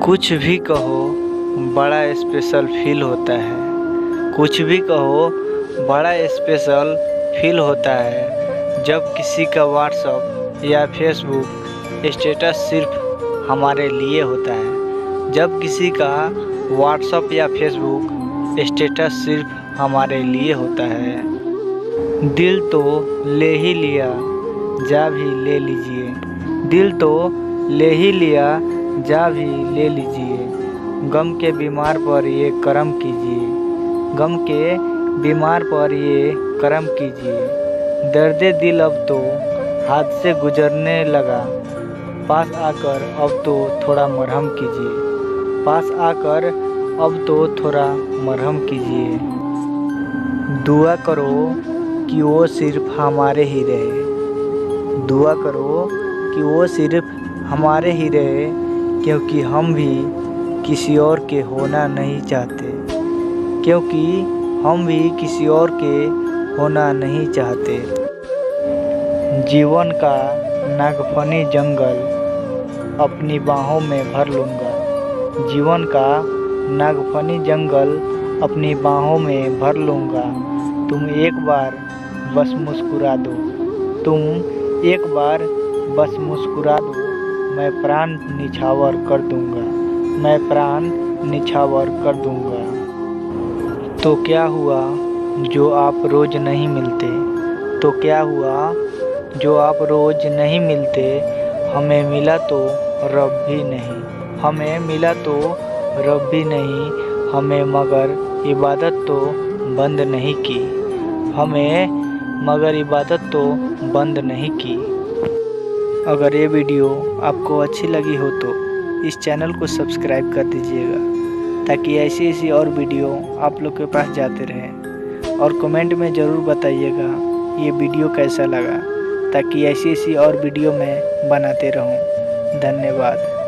कुछ भी कहो बड़ा स्पेशल फील होता है। कुछ भी कहो बड़ा स्पेशल फील होता है जब किसी का व्हाट्सअप या फेसबुक स्टेटस सिर्फ हमारे लिए होता है। जब किसी का व्हाट्सअप या फेसबुक स्टेटस सिर्फ हमारे लिए होता है। दिल तो ले ही लिया, जा भी ले लीजिए। दिल तो ले ही लिया, जा भी ले लीजिए। गम के बीमार पर ये करम कीजिए। गम के बीमार पर ये करम कीजिए। दर्द दिल अब तो हाथ से गुजरने लगा। पास आकर अब तो थोड़ा मरहम कीजिए। पास आकर अब तो थोड़ा मरहम कीजिए। दुआ करो कि वो सिर्फ हमारे ही रहे। दुआ करो कि वो सिर्फ हमारे ही रहे, क्योंकि हम भी किसी और के होना नहीं चाहते। क्योंकि हम भी किसी और के होना नहीं चाहते। जीवन का नागफनी जंगल अपनी बाहों में भर लूँगा। जीवन का नागफनी जंगल अपनी बाहों में भर लूँगा। तुम एक बार बस मुस्कुरा दो। तुम एक बार बस मुस्कुरा दो। मैं प्राण निछावर कर दूँगा। मैं प्राण निछावर कर दूँगा। तो क्या हुआ जो आप रोज़ नहीं मिलते। तो क्या हुआ जो आप रोज़ नहीं मिलते। हमें मिला तो रब भी नहीं। हमें मिला तो रब भी नहीं। हमें मगर इबादत तो बंद नहीं की। हमें मगर इबादत तो बंद नहीं की। अगर ये वीडियो आपको अच्छी लगी हो तो इस चैनल को सब्सक्राइब कर दीजिएगा, ताकि ऐसी और वीडियो आप लोग के पास जाते रहें। और कमेंट में ज़रूर बताइएगा ये वीडियो कैसा लगा, ताकि ऐसी और वीडियो मैं बनाते रहूं। धन्यवाद।